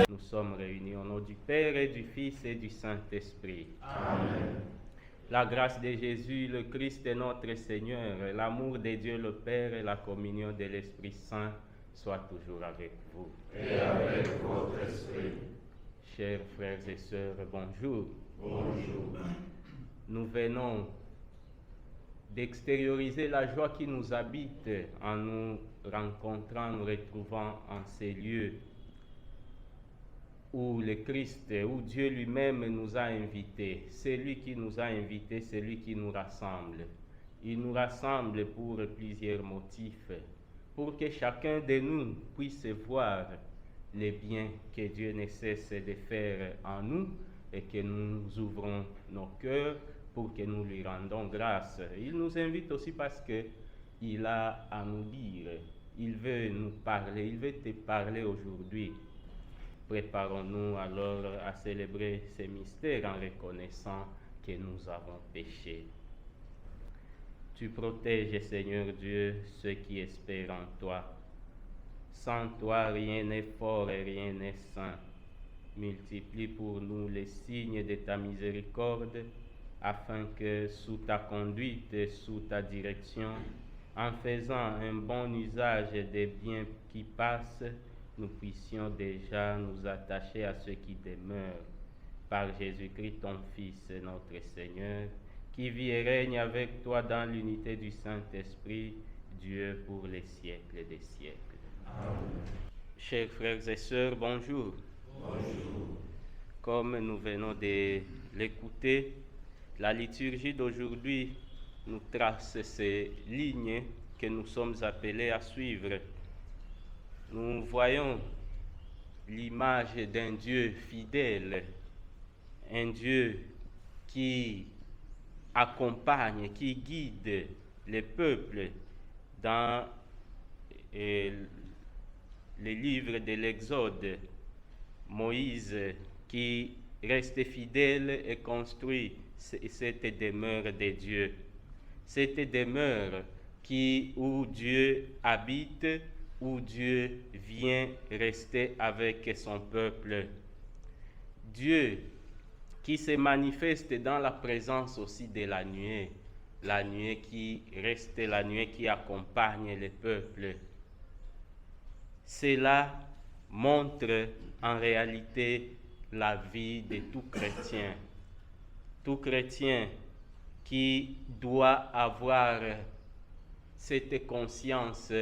Nous sommes réunis au nom du Père et du Fils et du Saint-Esprit. Amen. La grâce de Jésus, le Christ est notre Seigneur, l'amour de Dieu le Père et la communion de l'Esprit Saint soient toujours avec vous. Et avec votre esprit. Chers frères et sœurs, bonjour. Bonjour. Nous venons d'extérioriser la joie qui nous habite en nous rencontrant, nous retrouvant en ces lieux où le Christ, où Dieu lui-même nous a invités. C'est lui qui nous a invités, c'est lui qui nous rassemble. Il nous rassemble pour plusieurs motifs, pour que chacun de nous puisse voir les biens que Dieu ne cesse de faire en nous et que nous ouvrons nos cœurs pour que nous lui rendons grâce. Il nous invite aussi parce qu'il a à nous dire, il veut nous parler, il veut te parler aujourd'hui. Préparons-nous alors à célébrer ces mystères en reconnaissant que nous avons péché. Tu protèges, Seigneur Dieu, ceux qui espèrent en toi. Sans toi, rien n'est fort et rien n'est saint. Multiplie pour nous les signes de ta miséricorde, afin que sous ta conduite et sous ta direction, en faisant un bon usage des biens qui passent, nous puissions déjà nous attacher à ceux qui demeurent. Par Jésus-Christ, ton Fils, notre Seigneur, qui vit et règne avec toi dans l'unité du Saint-Esprit, Dieu pour les siècles des siècles. Amen. Chers frères et sœurs, bonjour. Bonjour. Comme nous venons de l'écouter, la liturgie d'aujourd'hui nous trace ces lignes que nous sommes appelés à suivre. Nous voyons l'image d'un Dieu fidèle, un Dieu qui accompagne, qui guide les peuples dans les livres de l'Exode. Moïse qui reste fidèle et construit cette demeure de Dieu. Cette demeure où Dieu habite, où Dieu vient rester avec son peuple. Dieu qui se manifeste dans la présence aussi de la nuée qui reste la nuée qui accompagne le peuple. Cela montre en réalité la vie de tout chrétien qui doit avoir cette conscience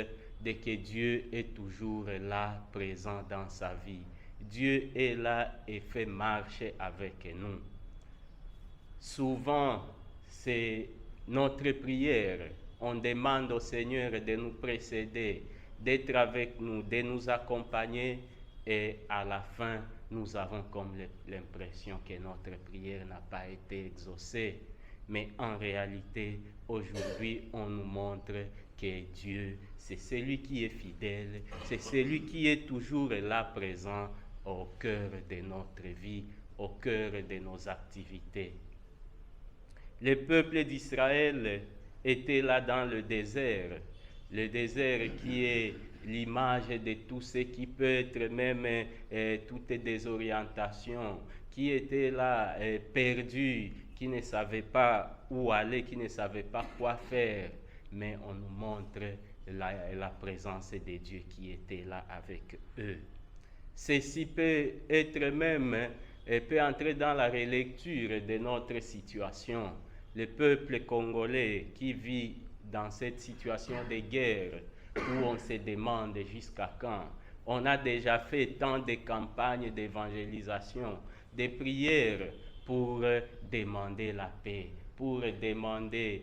de que Dieu est toujours là, présent dans sa vie. Dieu est là et fait marche avec nous. Souvent, c'est notre prière. On demande au Seigneur de nous précéder, d'être avec nous, de nous accompagner, et à la fin, nous avons comme l'impression que notre prière n'a pas été exaucée. Mais en réalité, aujourd'hui, on nous montre que Dieu, c'est celui qui est fidèle, c'est celui qui est toujours là présent au cœur de notre vie, au cœur de nos activités. Le peuple d'Israël était là dans le désert qui est l'image de tout ce qui peut être même toute désorientation, qui était là perdu, qui ne savait pas où aller, qui ne savait pas quoi faire. Mais on nous montre la présence de Dieu qui était là avec eux. Ceci peut être même, peut entrer dans la relecture de notre situation. Le peuple congolais qui vit dans cette situation de guerre où on se demande jusqu'à quand. On a déjà fait tant de campagnes d'évangélisation, de prières pour demander la paix, pour demander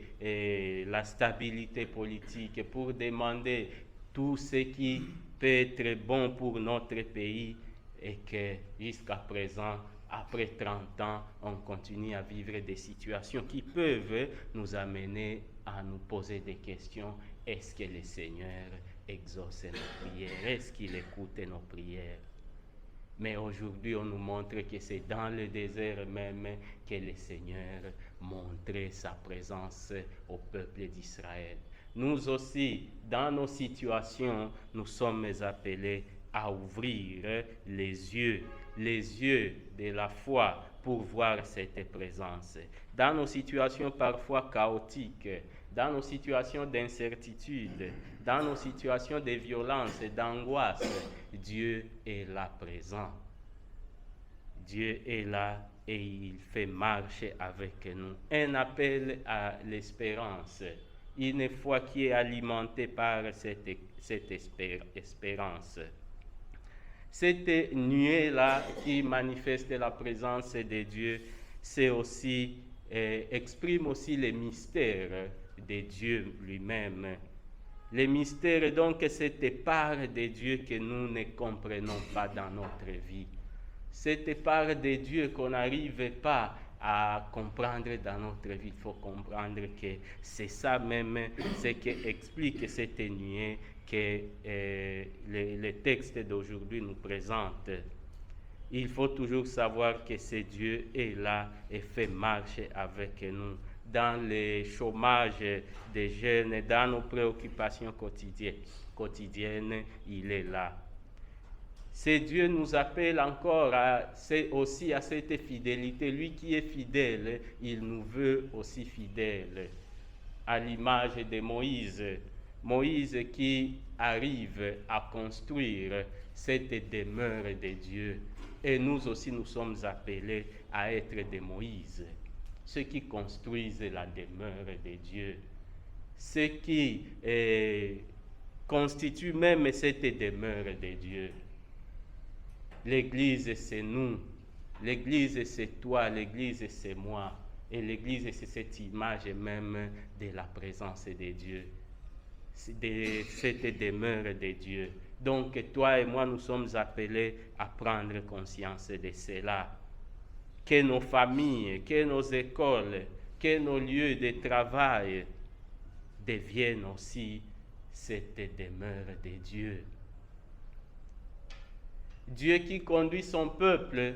la stabilité politique, pour demander tout ce qui peut être bon pour notre pays, et que jusqu'à présent, après 30 ans, on continue à vivre des situations qui peuvent nous amener à nous poser des questions. Est-ce que le Seigneur exauce nos prières? Est-ce qu'il écoute nos prières? Mais aujourd'hui, on nous montre que c'est dans le désert même que le Seigneur montrait sa présence au peuple d'Israël. Nous aussi, dans nos situations, nous sommes appelés à ouvrir les yeux de la foi pour voir cette présence. Dans nos situations parfois chaotiques, dans nos situations d'incertitude, dans nos situations de violence et d'angoisse, Dieu est là présent. Dieu est là et il fait marcher avec nous. Un appel à l'espérance, une foi qui est alimentée par cette espérance. Cette nuée-là qui manifeste la présence de Dieu, c'est aussi, exprime aussi les mystères de Dieu lui-même. Les mystères, donc, cette part de Dieu que nous ne comprenons pas dans notre vie. Cette part de Dieu qu'on n'arrive pas à comprendre dans notre vie. Il faut comprendre que c'est ça même ce qui explique cette nuée que le texte d'aujourd'hui nous présente. Il faut toujours savoir que ce Dieu est là et fait marcher avec nous dans le chômage des jeunes, dans nos préoccupations quotidiennes, il est là. Ce Dieu nous appelle encore aussi à cette fidélité. Lui qui est fidèle, il nous veut aussi fidèles. À l'image de Moïse, Moïse qui arrive à construire cette demeure de Dieu. Et nous aussi, nous sommes appelés à être des Moïse, ceux qui construisent la demeure de Dieu, ceux qui constituent même cette demeure de Dieu. L'Église, c'est nous. L'Église, c'est toi. L'Église, c'est moi. Et l'Église, c'est cette image même de la présence de Dieu, de cette demeure de Dieu. Donc, toi et moi, nous sommes appelés à prendre conscience de cela. Que nos familles, que nos écoles, que nos lieux de travail deviennent aussi cette demeure de Dieu. Dieu qui conduit son peuple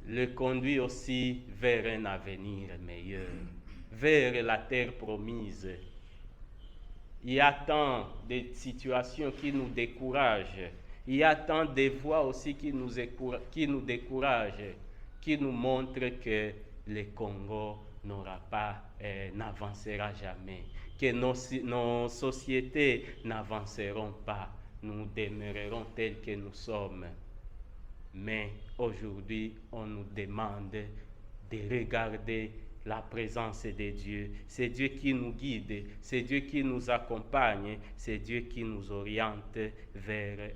le conduit aussi vers un avenir meilleur, vers la terre promise. Il y a tant de situations qui nous découragent, il y a tant de voix aussi qui nous découragent, qui nous montrent que le Congo n'avancera jamais, que nos sociétés n'avanceront pas. Nous demeurerons tels que nous sommes. Mais aujourd'hui, on nous demande de regarder la présence de Dieu. C'est Dieu qui nous guide, c'est Dieu qui nous accompagne, c'est Dieu qui nous oriente vers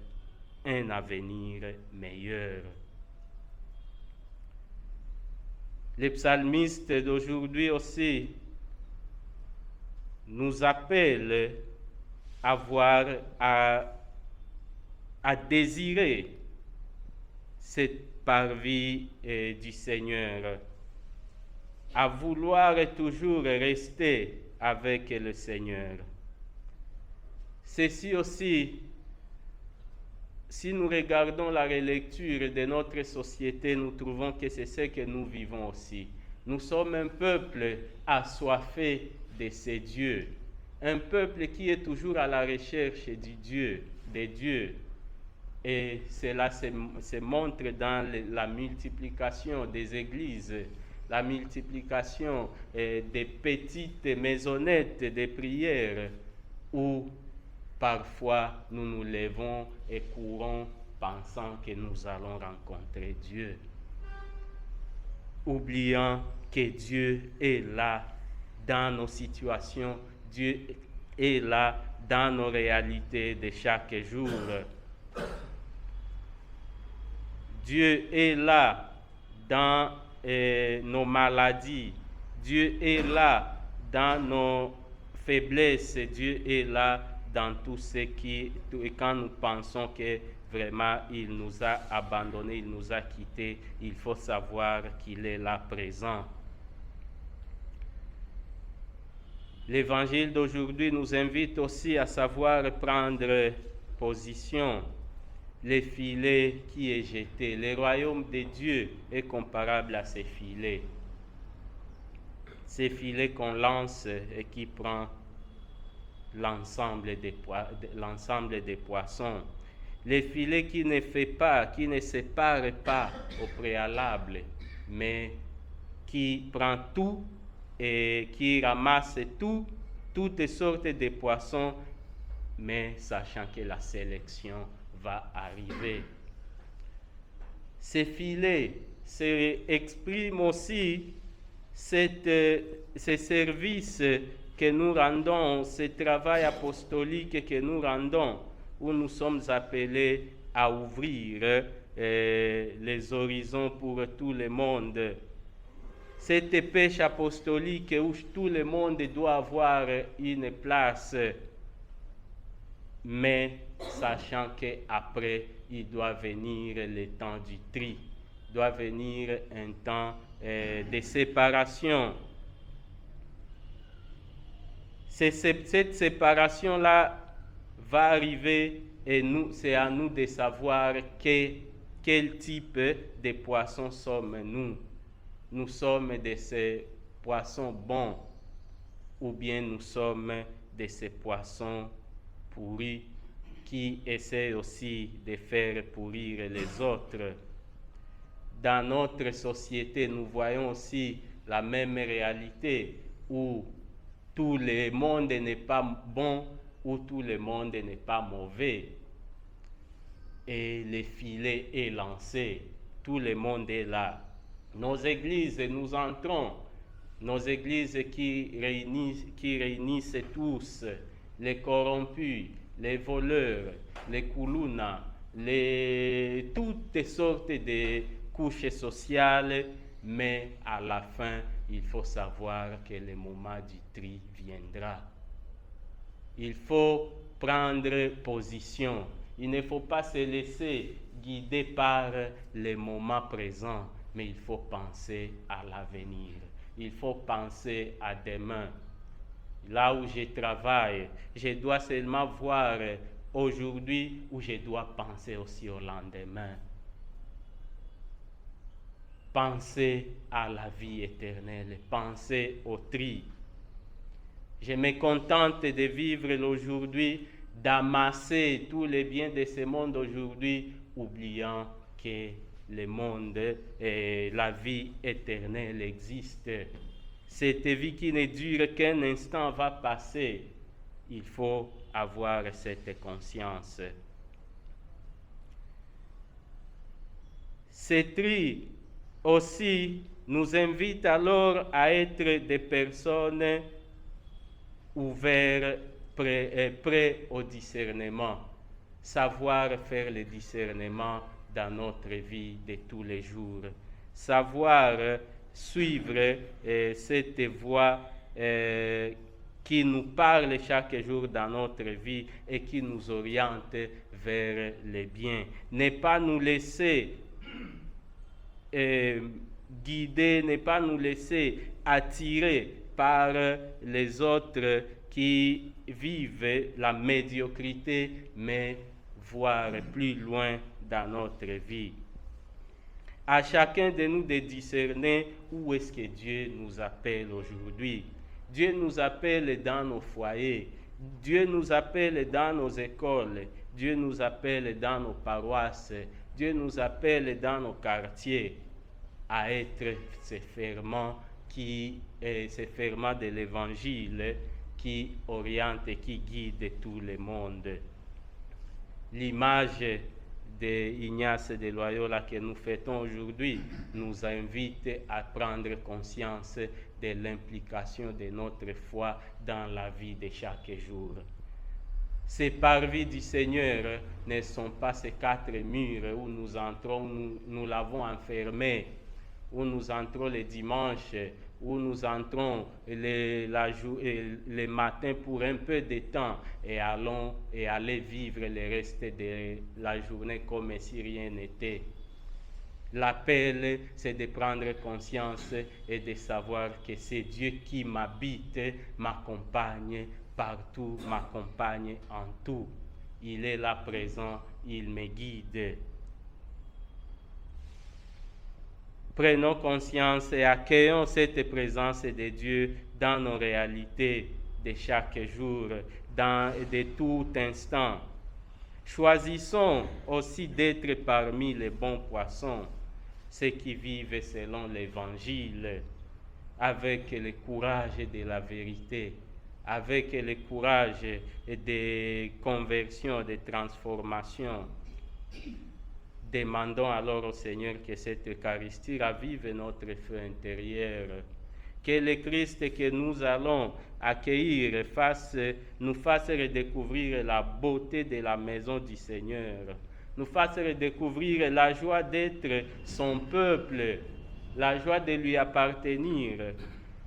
un avenir meilleur. Les psalmistes d'aujourd'hui aussi nous appellent à désirer cette parvis du Seigneur, à vouloir toujours rester avec le Seigneur. Ceci aussi, si nous regardons la relecture de notre société, nous trouvons que c'est ce que nous vivons aussi. Nous sommes un peuple assoiffé de ces dieux, un peuple qui est toujours à la recherche du Dieu, des dieux. Et cela se montre dans la multiplication des églises, la multiplication des petites maisonnettes de prière où parfois nous nous levons et courons pensant que nous allons rencontrer Dieu, oubliant que Dieu est là dans nos situations, Dieu est là dans nos réalités de chaque jour. Dieu est là dans nos maladies. Dieu est là dans nos faiblesses, Dieu est là dans tout ce qui, et quand nous pensons que vraiment il nous a abandonnés, il nous a quittés, il faut savoir qu'il est là présent. L'évangile d'aujourd'hui nous invite aussi à savoir prendre position. Le filet qui est jeté, le royaume de Dieu est comparable à ces filets. Ces filets qu'on lance et qui prend l'ensemble des poissons. Les filets qui ne fait pas, qui ne sépare pas au préalable, mais qui prend tout et qui ramasse toutes sortes de poissons, mais sachant que la sélection va arriver. Ces filets expriment aussi ce service que nous rendons, ce travail apostolique que nous rendons, où nous sommes appelés à ouvrir les horizons pour tout le monde. Cette pêche apostolique où tout le monde doit avoir une place, mais sachant qu'après, il doit venir le temps du tri, doit venir un temps de séparation. Cette séparation-là va arriver et c'est à nous de savoir quel type de poissons sommes nous. Nous sommes de ces poissons bons ou bien nous sommes de ces poissons pourris qui essaient aussi de faire pourrir les autres. Dans notre société, nous voyons aussi la même réalité où tout le monde n'est pas bon ou tout le monde n'est pas mauvais. Et le filet est lancé, tout le monde est là. Nos églises, nous entrons, nos églises qui réunissent tous, les corrompus, les voleurs, les koulounas, toutes sortes de couches sociales, mais à la fin, il faut savoir que le moment du tri viendra. Il faut prendre position. Il ne faut pas se laisser guider par les moments présents, mais il faut penser à l'avenir. Il faut penser à demain. Là où je travaille, je dois seulement voir aujourd'hui où je dois penser aussi au lendemain. Penser à la vie éternelle, penser au tri. Je me contente de vivre l'aujourd'hui, d'amasser tous les biens de ce monde aujourd'hui, oubliant que le monde et la vie éternelle existent. Cette vie qui ne dure qu'un instant va passer. Il faut avoir cette conscience. Ce tri aussi nous invite alors à être des personnes ouvertes, prêts au discernement, savoir faire le discernement dans notre vie de tous les jours, savoir suivre cette voie qui nous parle chaque jour dans notre vie et qui nous oriente vers le bien. Ne pas nous laisser guider, ne pas nous laisser attirer par les autres qui vivent la médiocrité, mais voir plus loin dans notre vie. À chacun de nous de discerner où est-ce que Dieu nous appelle aujourd'hui. Dieu nous appelle dans nos foyers, Dieu nous appelle dans nos écoles, Dieu nous appelle dans nos paroisses, Dieu nous appelle dans nos quartiers à être ces ferments de l'évangile qui oriente et qui guide tout le monde. L'image d'Ignace de Loyola que nous fêtons aujourd'hui nous invite à prendre conscience de l'implication de notre foi dans la vie de chaque jour. Ces parvis du Seigneur ne sont pas ces 4 murs où nous entrons, nous l'avons enfermé, où nous entrons les dimanches, où nous entrons les matins pour un peu de temps et aller vivre le reste de la journée comme si rien n'était. L'appel, c'est de prendre conscience et de savoir que c'est Dieu qui m'habite, m'accompagne partout, m'accompagne en tout. Il est là présent, il me guide. Prenons conscience et accueillons cette présence de Dieu dans nos réalités de chaque jour, de tout instant. Choisissons aussi d'être parmi les bons poissons, ceux qui vivent selon l'Évangile, avec le courage de la vérité, avec le courage de conversion, de transformation. Demandons alors au Seigneur que cette Eucharistie ravive notre feu intérieur, que le Christ que nous allons accueillir nous fasse redécouvrir la beauté de la maison du Seigneur, nous fasse redécouvrir la joie d'être son peuple, la joie de lui appartenir,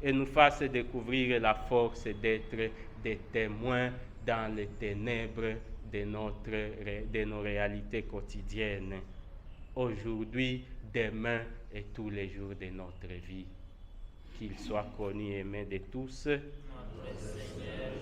et nous fasse découvrir la force d'être des témoins dans les ténèbres de nos réalités quotidiennes, aujourd'hui, demain et tous les jours de notre vie. Qu'il soit connu et aimé de tous. Notre Seigneur